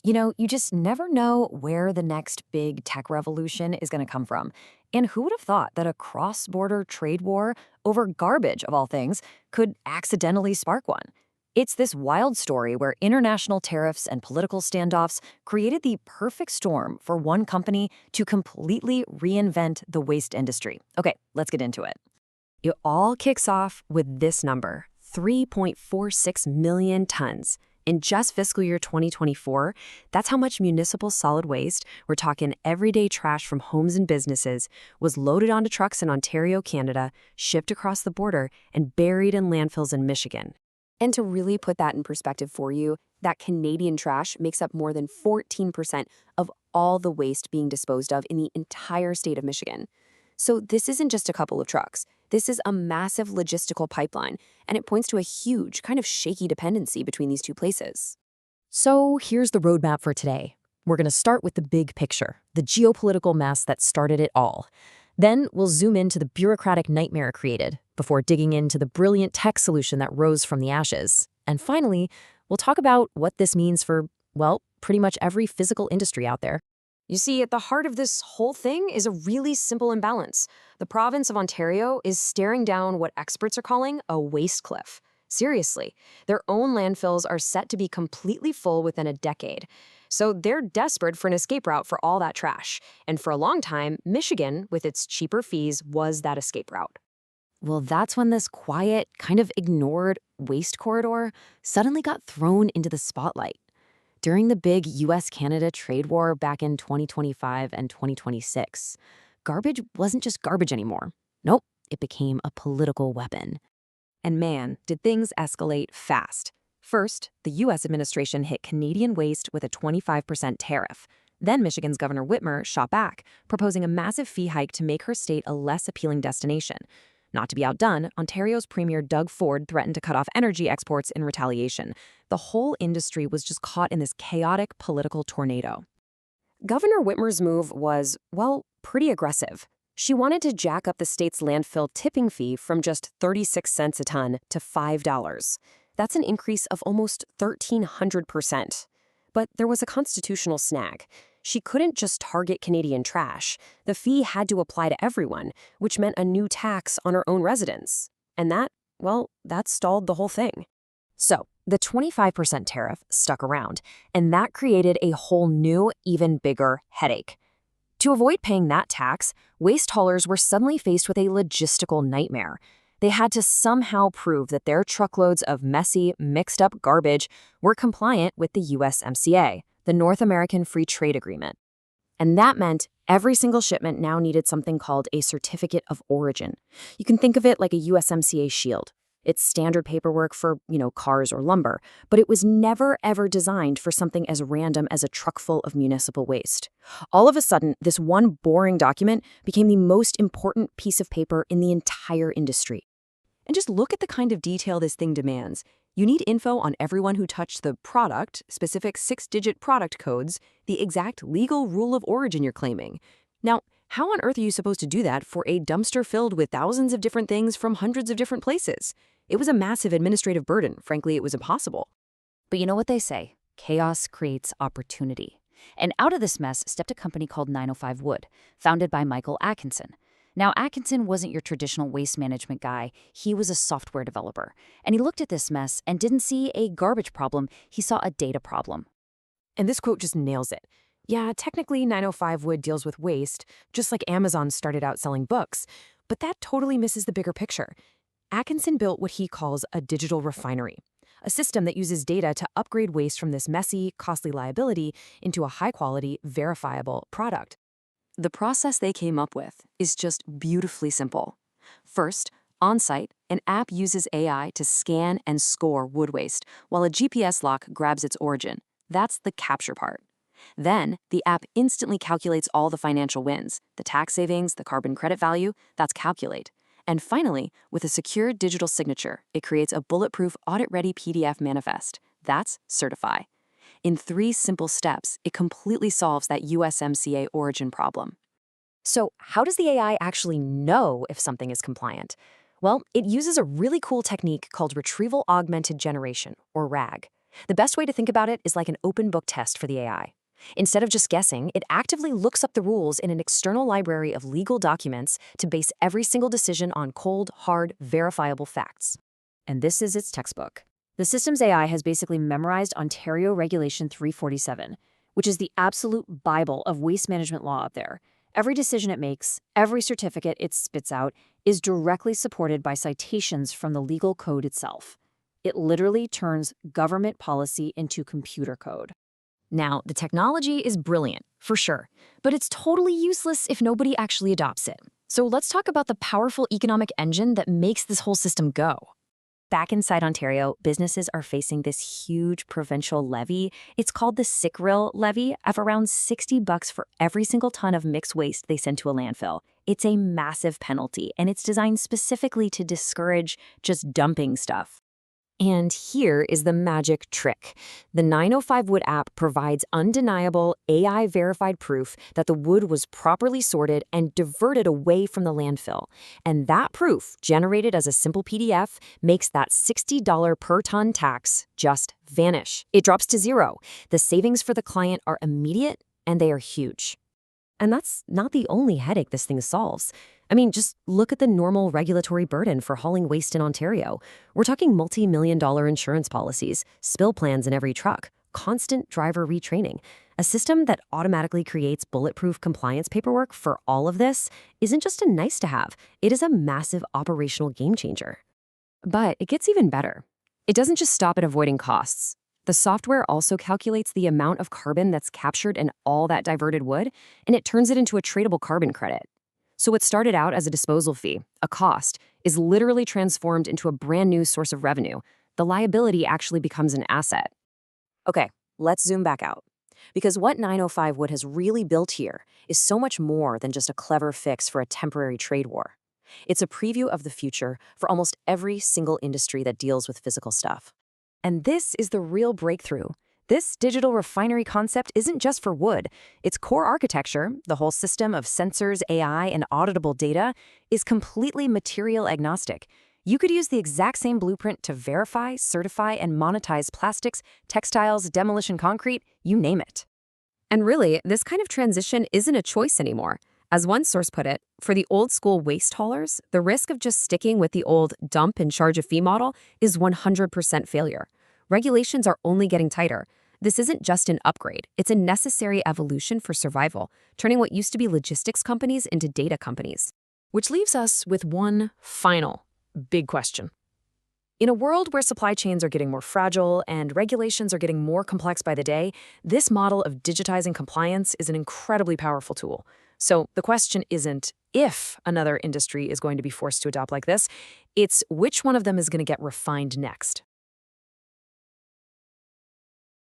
You just never know where the next big tech revolution is going to come from. And who would have thought that a cross-border trade war over garbage, of all things, could accidentally spark one? It's this wild story where international tariffs and political standoffs created the perfect storm for one company to completely reinvent the waste industry. Okay, let's get into it. It all kicks off with this number, 3.46 million tons. In just fiscal year 2024, that's how much municipal solid waste, we're talking everyday trash from homes and businesses, was loaded onto trucks in Ontario, Canada, shipped across the border, and buried in landfills in Michigan. And to really put that in perspective for you, that Canadian trash makes up more than 14% of all the waste being disposed of in the entire state of Michigan. So this isn't just a couple of trucks. This is a massive logistical pipeline, and it points to a huge, kind of shaky dependency between these two places. So here's the roadmap for today. We're going to start with the big picture, the geopolitical mess that started it all. Then we'll zoom into the bureaucratic nightmare it created, before digging into the brilliant tech solution that rose from the ashes. And finally, we'll talk about what this means for, well, pretty much every physical industry out there. You see, at the heart of this whole thing is a really simple imbalance. The province of Ontario is staring down what experts are calling a waste cliff. Seriously, their own landfills are set to be completely full within a decade. So they're desperate for an escape route for all that trash. And for a long time, Michigan, with its cheaper fees, was that escape route. Well, that's when this quiet, kind of ignored waste corridor suddenly got thrown into the spotlight. During the big US-Canada trade war back in 2025 and 2026, garbage wasn't just garbage anymore. Nope, it became a political weapon. And man, did things escalate fast. First, the US administration hit Canadian waste with a 25% tariff. Then Michigan's Governor Whitmer shot back, proposing a massive fee hike to make her state a less appealing destination. Not to be outdone, Ontario's Premier Doug Ford threatened to cut off energy exports in retaliation. The whole industry was just caught in this chaotic political tornado. Governor Whitmer's move was, well, pretty aggressive. She wanted to jack up the state's landfill tipping fee from just 36 cents a ton to $5. That's an increase of almost 1,300%. But there was a constitutional snag. She couldn't just target Canadian trash. The fee had to apply to everyone, which meant a new tax on her own residents. And that stalled the whole thing. So, the 25% tariff stuck around, and that created a whole new, even bigger headache. To avoid paying that tax, waste haulers were suddenly faced with a logistical nightmare. They had to somehow prove that their truckloads of messy, mixed-up garbage were compliant with the USMCA, the North American Free Trade Agreement. And that meant every single shipment now needed something called a Certificate of Origin. You can think of it like a USMCA shield. It's standard paperwork for, cars or lumber, but it was never, ever designed for something as random as a truck full of municipal waste. All of a sudden, this one boring document became the most important piece of paper in the entire industry. And just look at the kind of detail this thing demands. You need info on everyone who touched the product, specific 6-digit product codes, the exact legal rule of origin you're claiming. Now, how on earth are you supposed to do that for a dumpster filled with thousands of different things from hundreds of different places? It was a massive administrative burden. Frankly, it was impossible. But you know what they say? Chaos creates opportunity. And out of this mess stepped a company called 905 Wood, founded by Michael Atkinson. Now, Atkinson wasn't your traditional waste management guy. He was a software developer. And he looked at this mess and didn't see a garbage problem. He saw a data problem. And this quote just nails it. Yeah, technically 905 Wood deals with waste, just like Amazon started out selling books. But that totally misses the bigger picture. Atkinson built what he calls a digital refinery, a system that uses data to upgrade waste from this messy, costly liability into a high-quality, verifiable product. The process they came up with is just beautifully simple. First, on-site, an app uses AI to scan and score wood waste, while a GPS lock grabs its origin. That's the capture part. Then, the app instantly calculates all the financial wins, the tax savings, the carbon credit value, that's calculate. And finally, with a secure digital signature, it creates a bulletproof, audit-ready PDF manifest. That's certify. In 3 simple steps, it completely solves that USMCA origin problem. So, how does the AI actually know if something is compliant? Well, it uses a really cool technique called retrieval augmented generation, or RAG. The best way to think about it is like an open book test for the AI. Instead of just guessing, it actively looks up the rules in an external library of legal documents to base every single decision on cold, hard, verifiable facts. And this is its textbook. The system's AI has basically memorized Ontario Regulation 347, which is the absolute Bible of waste management law up there. Every decision it makes, every certificate it spits out, is directly supported by citations from the legal code itself. It literally turns government policy into computer code. Now, the technology is brilliant, for sure, but it's totally useless if nobody actually adopts it. So let's talk about the powerful economic engine that makes this whole system go. Back inside Ontario, businesses are facing this huge provincial levy. It's called the SICRIL levy of around $60 for every single ton of mixed waste they send to a landfill. It's a massive penalty, and it's designed specifically to discourage just dumping stuff. And here is the magic trick. The 905 Wood app provides undeniable AI-verified proof that the wood was properly sorted and diverted away from the landfill. And that proof, generated as a simple PDF, makes that $60 per ton tax just vanish. It drops to zero. The savings for the client are immediate, and they are huge. And that's not the only headache this thing solves. I mean, just look at the normal regulatory burden for hauling waste in Ontario. We're talking multi-million-dollar insurance policies, spill plans in every truck, constant driver retraining. A system that automatically creates bulletproof compliance paperwork for all of this isn't just a nice-to-have. It is a massive operational game-changer. But it gets even better. It doesn't just stop at avoiding costs. The software also calculates the amount of carbon that's captured in all that diverted wood, and it turns it into a tradable carbon credit. So what started out as a disposal fee, a cost, is literally transformed into a brand new source of revenue. The liability actually becomes an asset. Okay, let's zoom back out. Because what 905 Wood has really built here is so much more than just a clever fix for a temporary trade war. It's a preview of the future for almost every single industry that deals with physical stuff. And this is the real breakthrough. This digital refinery concept isn't just for wood. Its core architecture, the whole system of sensors, AI, and auditable data, is completely material agnostic. You could use the exact same blueprint to verify, certify, and monetize plastics, textiles, demolition concrete, you name it. And really, this kind of transition isn't a choice anymore. As one source put it, for the old-school waste haulers, the risk of just sticking with the old dump and charge a fee model is 100% failure. Regulations are only getting tighter. This isn't just an upgrade. It's a necessary evolution for survival, turning what used to be logistics companies into data companies. Which leaves us with one final big question. In a world where supply chains are getting more fragile and regulations are getting more complex by the day, this model of digitizing compliance is an incredibly powerful tool. So the question isn't if another industry is going to be forced to adopt like this, it's which one of them is going to get refined next.